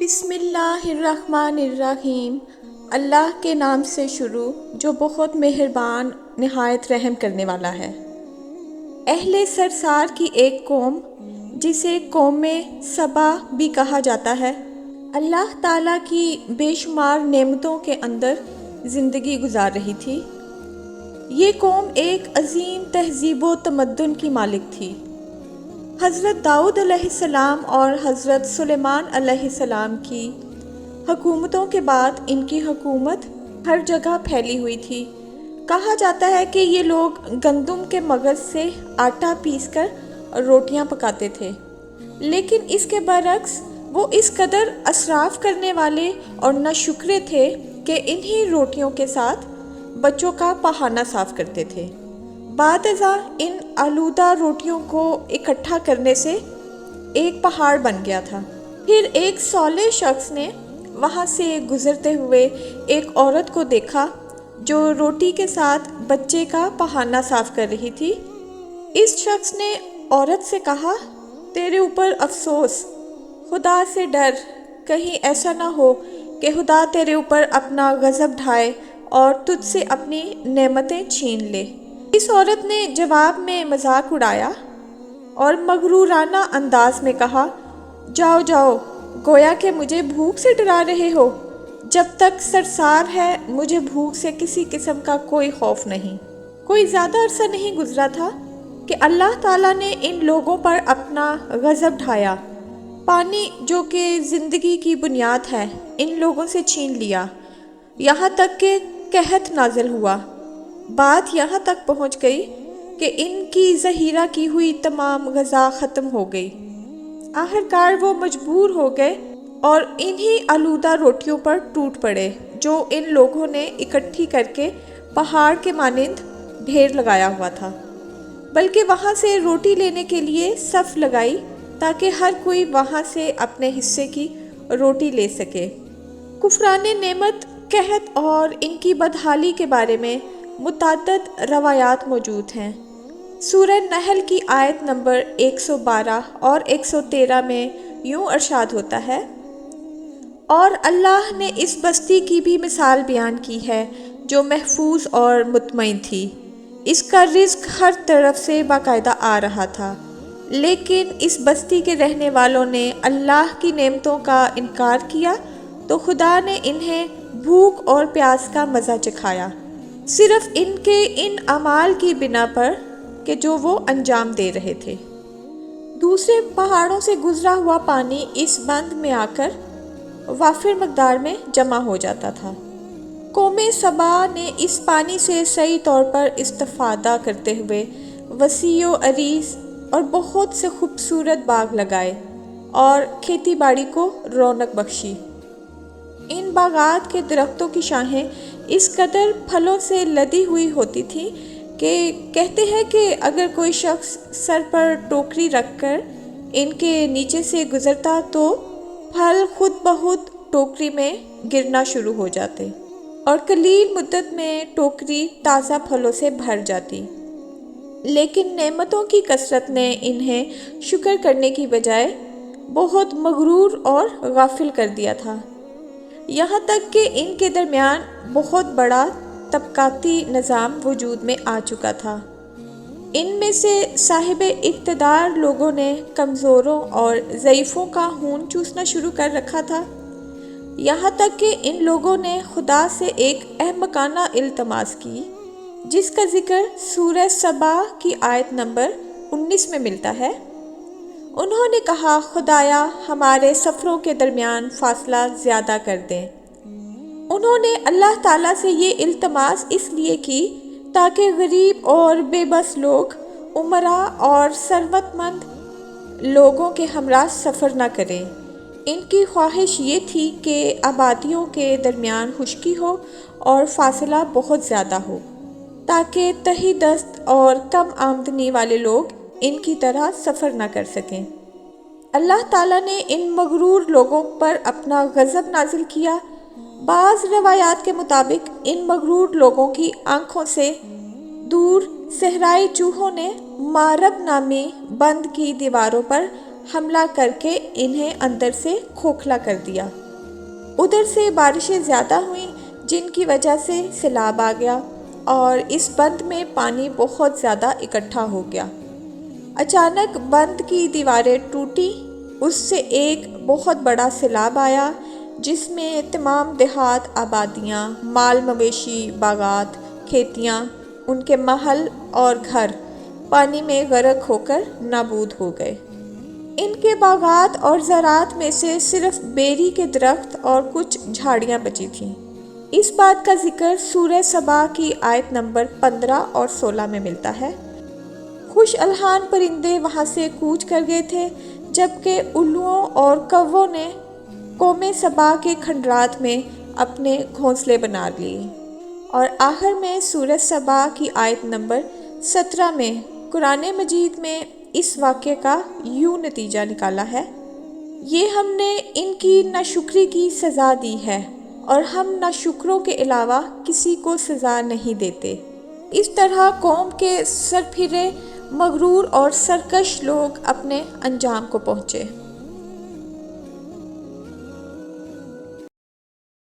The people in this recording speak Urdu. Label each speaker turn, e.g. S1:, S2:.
S1: بسم اللہ الرحمن الرحیم۔ اللہ کے نام سے شروع جو بہت مہربان نہایت رحم کرنے والا ہے۔ اہل سرسار کی ایک قوم جسے قوم سبا بھی کہا جاتا ہے، اللہ تعالیٰ کی بے شمار نعمتوں کے اندر زندگی گزار رہی تھی۔ یہ قوم ایک عظیم تہذیب و تمدن کی مالک تھی۔ حضرت داؤد علیہ السلام اور حضرت سلیمان علیہ السلام کی حکومتوں کے بعد ان کی حکومت ہر جگہ پھیلی ہوئی تھی۔ کہا جاتا ہے کہ یہ لوگ گندم کے مغز سے آٹا پیس کر روٹیاں پکاتے تھے، لیکن اس کے برعکس وہ اس قدر اسراف کرنے والے اور ناشکرے تھے کہ انہی روٹیوں کے ساتھ بچوں کا پخانہ صاف کرتے تھے۔ بعد ازاں ان آلودہ روٹیوں کو اکٹھا کرنے سے ایک پہاڑ بن گیا تھا۔ پھر ایک صالح شخص نے وہاں سے گزرتے ہوئے ایک عورت کو دیکھا جو روٹی کے ساتھ بچے کا پخانہ صاف کر رہی تھی۔ اس شخص نے عورت سے کہا، تیرے اوپر افسوس، خدا سے ڈر، کہیں ایسا نہ ہو کہ خدا تیرے اوپر اپنا غضب ڈھائے اور تجھ سے اپنی نعمتیں چھین لے۔ اس عورت نے جواب میں مذاق اڑایا اور مغرورانہ انداز میں کہا، جاؤ جاؤ، گویا کہ مجھے بھوک سے ڈرا رہے ہو۔ جب تک سرسار ہے مجھے بھوک سے کسی قسم کا کوئی خوف نہیں۔ کوئی زیادہ عرصہ نہیں گزرا تھا کہ اللہ تعالیٰ نے ان لوگوں پر اپنا غضب ڈھایا۔ پانی جو کہ زندگی کی بنیاد ہے ان لوگوں سے چھین لیا، یہاں تک کہ قحط نازل ہوا۔ بات یہاں تک پہنچ گئی کہ ان کی ذخیرہ کی ہوئی تمام غذا ختم ہو گئی۔ آخرکار وہ مجبور ہو گئے اور انہی آلودہ روٹیوں پر ٹوٹ پڑے جو ان لوگوں نے اکٹھی کر کے پہاڑ کے مانند ڈھیر لگایا ہوا تھا، بلکہ وہاں سے روٹی لینے کے لیے صف لگائی تاکہ ہر کوئی وہاں سے اپنے حصے کی روٹی لے سکے۔ کفران نعمت، قحط اور ان کی بدحالی کے بارے میں متعدد روایات موجود ہیں۔ سورہ نحل کی آیت نمبر 112 اور 113 میں یوں ارشاد ہوتا ہے، اور اللہ نے اس بستی کی بھی مثال بیان کی ہے جو محفوظ اور مطمئن تھی۔ اس کا رزق ہر طرف سے باقاعدہ آ رہا تھا، لیکن اس بستی کے رہنے والوں نے اللہ کی نعمتوں کا انکار کیا تو خدا نے انہیں بھوک اور پیاس کا مزہ چکھایا، صرف ان کے ان اعمال کی بنا پر کہ جو وہ انجام دے رہے تھے۔ دوسرے پہاڑوں سے گزرا ہوا پانی اس بند میں آ کر وافر مقدار میں جمع ہو جاتا تھا۔ قوم سبا نے اس پانی سے صحیح طور پر استفادہ کرتے ہوئے وسیع و عریض اور بہت سے خوبصورت باغ لگائے اور کھیتی باڑی کو رونق بخشی۔ ان باغات کے درختوں کی شاخیں اس قدر پھلوں سے لدی ہوئی ہوتی تھی کہ کہتے ہیں کہ اگر کوئی شخص سر پر ٹوکری رکھ کر ان کے نیچے سے گزرتا تو پھل خود بخود ٹوکری میں گرنا شروع ہو جاتے اور قلیل مدت میں ٹوکری تازہ پھلوں سے بھر جاتی۔ لیکن نعمتوں کی کثرت نے انہیں شکر کرنے کی بجائے بہت مغرور اور غافل کر دیا تھا، یہاں تک کہ ان کے درمیان بہت بڑا طبقاتی نظام وجود میں آ چکا تھا۔ ان میں سے صاحب اقتدار لوگوں نے کمزوروں اور ضعیفوں کا خون چوسنا شروع کر رکھا تھا، یہاں تک کہ ان لوگوں نے خدا سے ایک احمقانہ التماس کی جس کا ذکر سورہ سبا کی آیت نمبر 19 میں ملتا ہے۔ انہوں نے کہا، خدایا ہمارے سفروں کے درمیان فاصلہ زیادہ کر دیں۔ انہوں نے اللہ تعالیٰ سے یہ التماس اس لیے کی تاکہ غریب اور بے بس لوگ امراء اور ثروت مند لوگوں کے ہمراہ سفر نہ کریں۔ ان کی خواہش یہ تھی کہ آبادیوں کے درمیان خشکی ہو اور فاصلہ بہت زیادہ ہو تاکہ تہی دست اور کم آمدنی والے لوگ ان کی طرح سفر نہ کر سکیں۔ اللہ تعالیٰ نے ان مغرور لوگوں پر اپنا غضب نازل کیا۔ بعض روایات کے مطابق ان مغرور لوگوں کی آنکھوں سے دور صحرائی چوہوں نے مارب نامی بند کی دیواروں پر حملہ کر کے انہیں اندر سے کھوکھلا کر دیا۔ ادھر سے بارشیں زیادہ ہوئیں جن کی وجہ سے سیلاب آ گیا اور اس بند میں پانی بہت زیادہ اکٹھا ہو گیا۔ اچانک بند کی دیواریں ٹوٹی، اس سے ایک بہت بڑا سیلاب آیا جس میں تمام دیہات، آبادیاں، مال مویشی، باغات، کھیتیاں، ان کے محل اور گھر پانی میں غرق ہو کر نابود ہو گئے۔ ان کے باغات اور زراعت میں سے صرف بیری کے درخت اور کچھ جھاڑیاں بچی تھیں۔ اس بات کا ذکر سورہ سبا کی آیت نمبر 15 اور 16 میں ملتا ہے۔ خوش الحان پرندے وہاں سے کوچ کر گئے تھے، جبکہ الوؤں اور کووں نے قوم سبا کے کھنڈرات میں اپنے گھونسلے بنا لیے۔ اور آخر میں سورہ سبا کی آیت نمبر 17 میں قرآن مجید میں اس واقعے کا یوں نتیجہ نکالا ہے: یہ ہم نے ان کی ناشکری کی سزا دی ہے اور ہم ناشکروں کے علاوہ کسی کو سزا نہیں دیتے۔ اس طرح قوم کے سرپھرے، مغرور اور سرکش لوگ اپنے انجام کو پہنچے۔